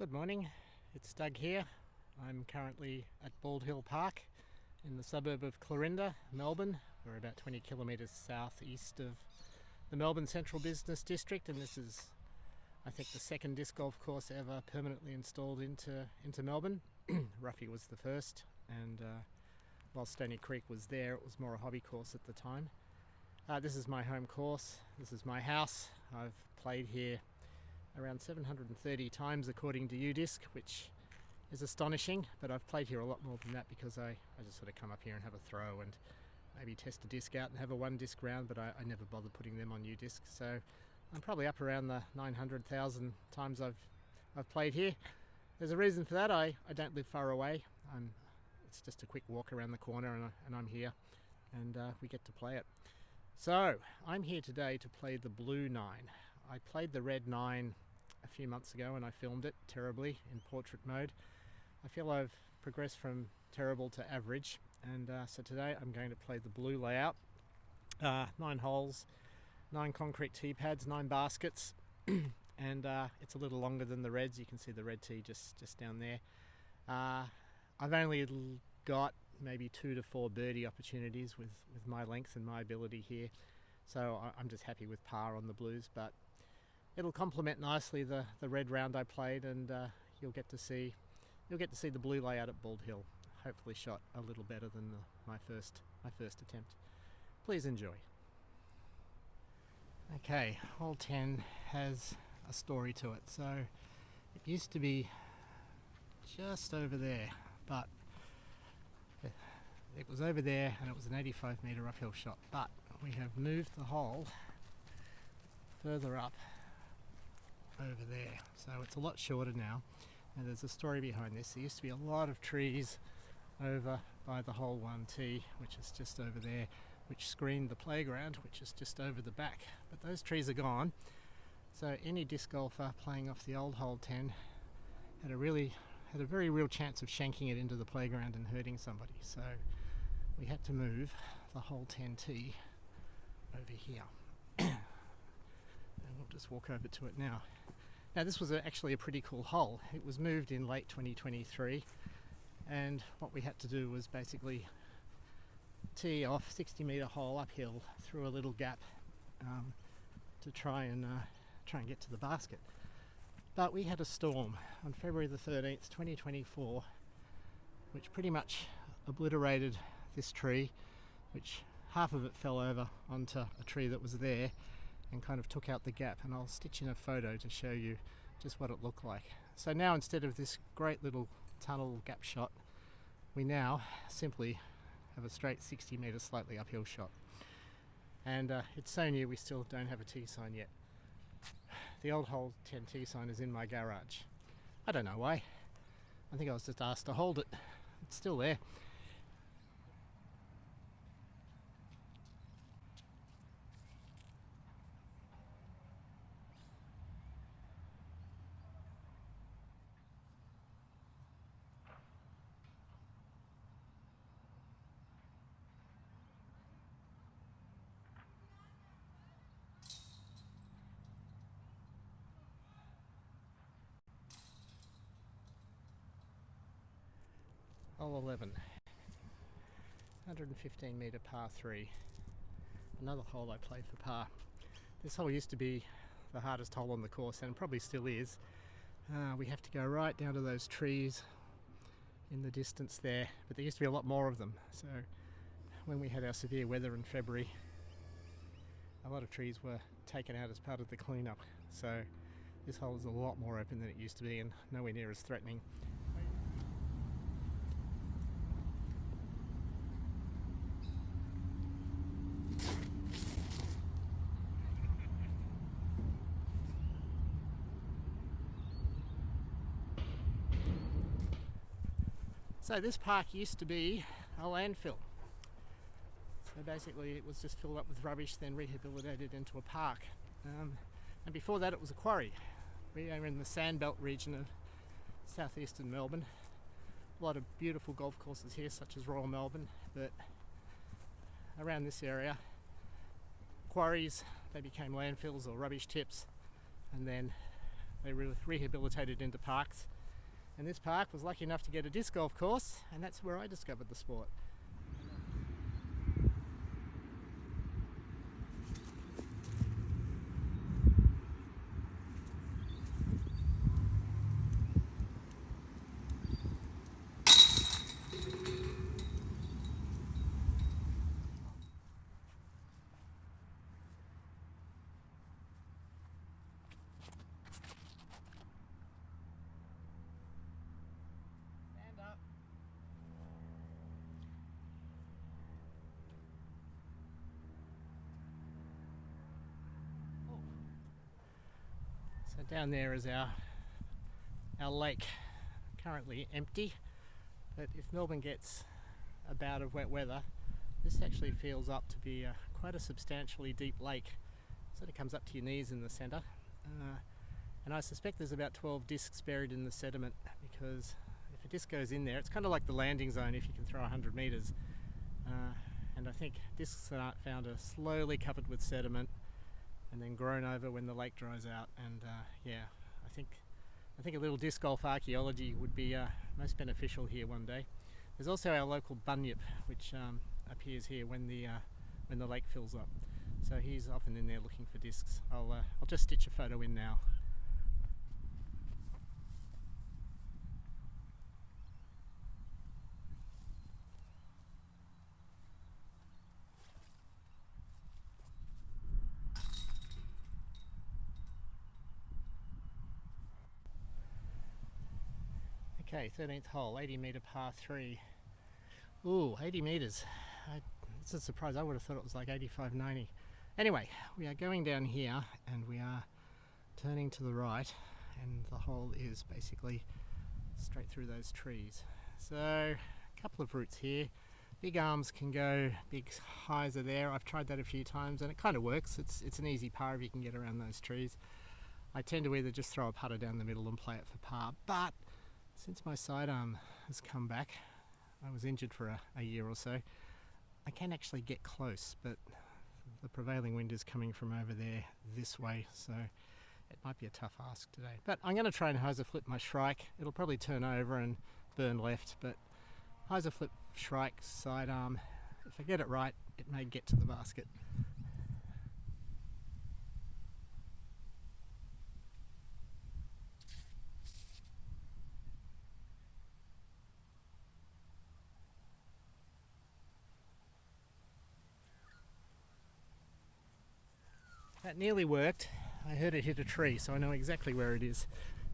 Good morning, it's Doug here. I'm currently at Bald Hill Park in the suburb of Clarinda, Melbourne. We're about 20 kilometres southeast of the Melbourne Central Business District, and this is, I think, the second disc golf course ever permanently installed into Melbourne. Ruffy was the first, and while Stony Creek was there, it was more a hobby course at the time. This is my home course, this is my house. I've played here around 730 times according to UDisc, which is astonishing, but I've played here a lot more than that because I just sort of come up here and have a throw and maybe test a disc out and have a one disc round, but I never bother putting them on UDisc. So I'm probably up around the 900,000 times I've played here. There's a reason for that. I don't live far away. It's just a quick walk around the corner and I'm here, and we get to play it. So I'm here today to play the blue 9. I played the red 9 a few months ago and I filmed it terribly in portrait mode. I feel I've progressed from terrible to average, and so today I'm going to play the blue layout. 9 holes, 9 concrete tee pads, 9 baskets, and it's a little longer than the reds. You can see the red tee just down there. I've only got maybe 2 to 4 birdie opportunities with my length and my ability here, so I'm just happy with par on the blues, but it'll complement nicely the red round I played, and you'll get to see the blue layout at Bald Hill, hopefully shot a little better than my first attempt. Please enjoy. Okay, hole 10 has a story to it. So it used to be just over there, but it was over there and it was an 85 metre uphill shot, but we have moved the hole further up over there, so it's a lot shorter now. And there's a story behind this. There used to be a lot of trees over by the hole 1 tee, which is just over there, which screened the playground, which is just over the back, but those trees are gone. So any disc golfer playing off the old hole 10 had a very real chance of shanking it into the playground and hurting somebody. So we had to move the hole 10 tee over here. And we'll just walk over to it now. Now this was actually a pretty cool hole. It was moved in late 2023, and what we had to do was basically tee off 60 metre hole uphill through a little gap to try and get to the basket. But we had a storm on February the 13th, 2024, which pretty much obliterated this tree, which half of it fell over onto a tree that was there and kind of took out the gap, and I'll stitch in a photo to show you just what it looked like. So now, instead of this great little tunnel gap shot, we now simply have a straight 60 metre slightly uphill shot. And it's so new we still don't have a T sign yet. The old hole 10 T sign is in my garage. I don't know why. I think I was just asked to hold it. It's still there. Hole 11, 115 metre par 3, another hole I play for par. This hole used to be the hardest hole on the course, and probably still is. We have to go right down to those trees in the distance there, but there used to be a lot more of them. So when we had our severe weather in February, a lot of trees were taken out as part of the cleanup. So this hole is a lot more open than it used to be and nowhere near as threatening. So this park used to be a landfill. So basically it was just filled up with rubbish, then rehabilitated into a park. And before that it was a quarry. We are in the Sandbelt region of southeastern Melbourne. A lot of beautiful golf courses here, such as Royal Melbourne, but around this area, quarries, they became landfills or rubbish tips, and then they rehabilitated into parks. And this park was lucky enough to get a disc golf course, and that's where I discovered the sport. So down there is our lake, currently empty, but if Melbourne gets a bout of wet weather, this actually feels up to be quite a substantially deep lake. Sort of comes up to your knees in the centre, and I suspect there's about 12 discs buried in the sediment, because if a disc goes in there, it's kind of like the landing zone if you can throw 100 metres, and I think discs that aren't found are slowly covered with sediment and then grown over when the lake dries out. And yeah, I think a little disc golf archaeology would be most beneficial here one day. There's also our local bunyip, which appears here when the lake fills up. So he's often in there looking for discs. I'll just stitch a photo in now. Okay, 13th hole, 80 metre par 3. Ooh, 80 metres. It's a surprise. I would have thought it was like 85, 90. Anyway, we are going down here and we are turning to the right, and the hole is basically straight through those trees. So, a couple of routes here. Big arms can go, big highs are there. I've tried that a few times and it kind of works. It's an easy par if you can get around those trees. I tend to either just throw a putter down the middle and play it for par, but since my sidearm has come back, I was injured for a year or so, I can actually get close, but the prevailing wind is coming from over there this way, so it might be a tough ask today. But I'm going to try and hyzer flip my shrike. It'll probably turn over and burn left, but hyzer flip shrike sidearm, if I get it right, it may get to the basket. That nearly worked. I heard it hit a tree, so I know exactly where it is.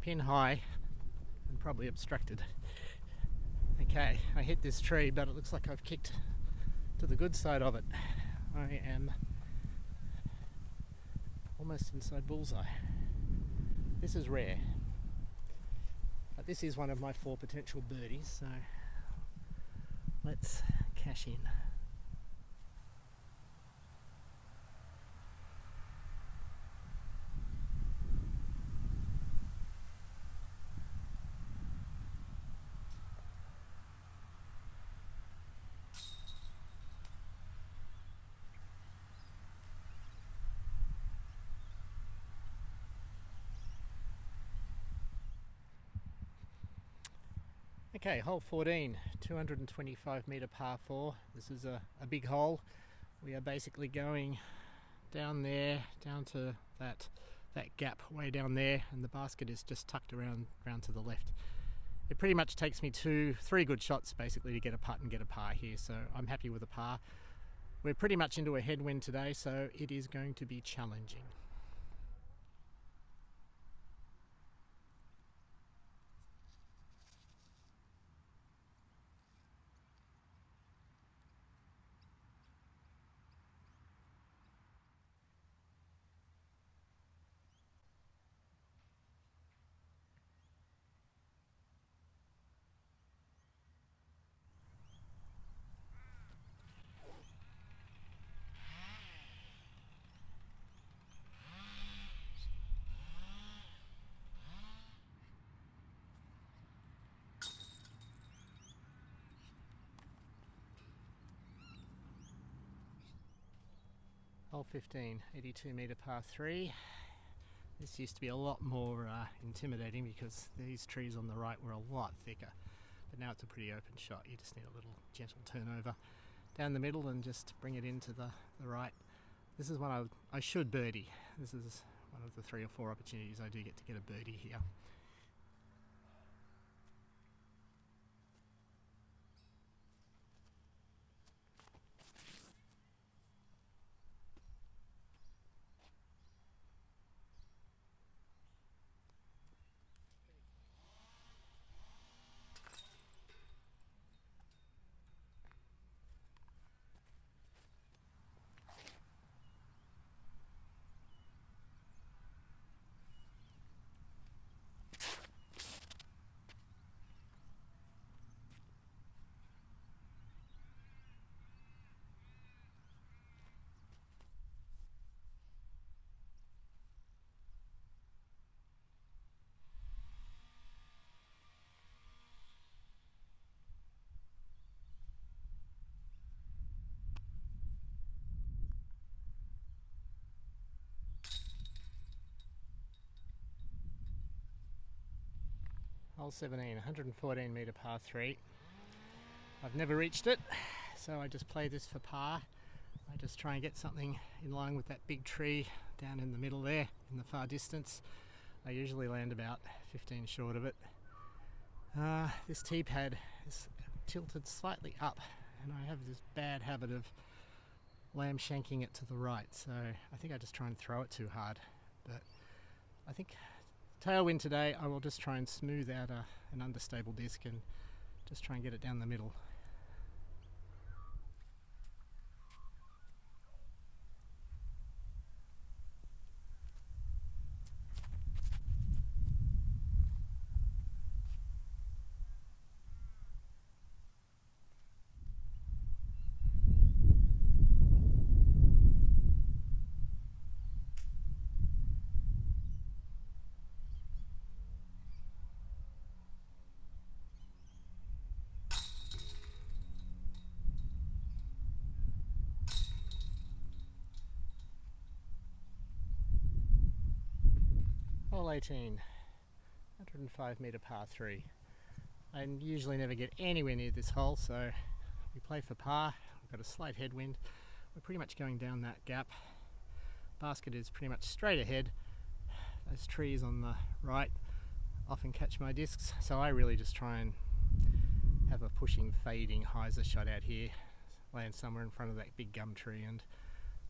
Pin high and probably obstructed. Okay, I hit this tree, but it looks like I've kicked to the good side of it. I am almost inside bullseye. This is rare, but this is one of my 4 potential birdies, so let's cash in. Okay, hole 14, 225 metre par 4. This is a big hole. We are basically going down there, down to that gap way down there, and the basket is just tucked around to the left. It pretty much takes me 2-3 good shots basically to get a putt and get a par here, so I'm happy with a par. We're pretty much into a headwind today, so it is going to be challenging. Hole 15, 82 metre par 3. This used to be a lot more intimidating because these trees on the right were a lot thicker. But now it's a pretty open shot. You just need a little gentle turnover down the middle and just bring it into the right. This is one I should birdie. This is one of the 3 or 4 opportunities I do get to get a birdie here. Hole 17, 114 metre par 3. I've never reached it, so I just play this for par. I just try and get something in line with that big tree down in the middle there in the far distance. I usually land about 15 short of it. This tee pad is tilted slightly up, and I have this bad habit of lamb shanking it to the right, so I think I just try and throw it too hard. But I think tailwind today, I will just try and smooth out an understable disc and just try and get it down the middle. Hole 18, 105 metre par 3. I usually never get anywhere near this hole, so we play for par. We've got a slight headwind. We're pretty much going down that gap. Basket is pretty much straight ahead. Those trees on the right often catch my discs, so I really just try and have a pushing, fading hyzer shot out here, land somewhere in front of that big gum tree and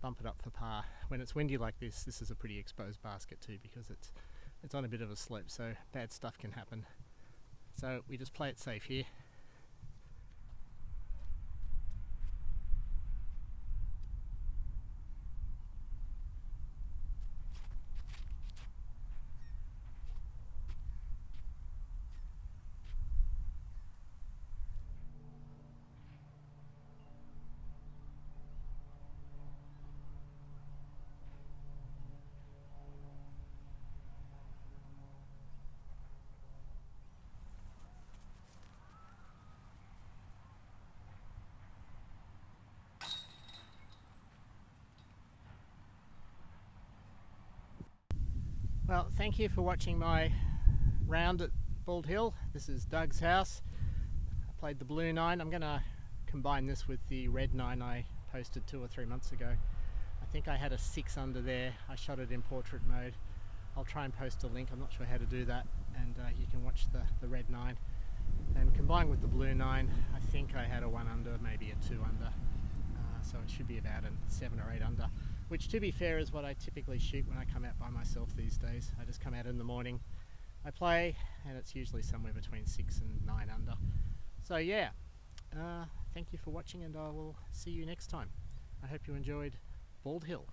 bump it up for par. When it's windy like this, this is a pretty exposed basket too, because it's on a bit of a slope, so bad stuff can happen. So we just play it safe here. Well, thank you for watching my round at Bald Hill. This is Doug's house. I played the blue 9. I'm going to combine this with the red 9 I posted 2 or 3 months ago. I think I had a 6 under there. I shot it in portrait mode. I'll try and post a link. I'm not sure how to do that, and you can watch the red 9. And combined with the blue 9, I think I had a 1 under, maybe a 2 under. So it should be about a 7 or 8 under. Which, to be fair, is what I typically shoot when I come out by myself these days. I just come out in the morning, I play, and it's usually somewhere between 6 and 9 under. So yeah, thank you for watching, and I will see you next time. I hope you enjoyed Bald Hill.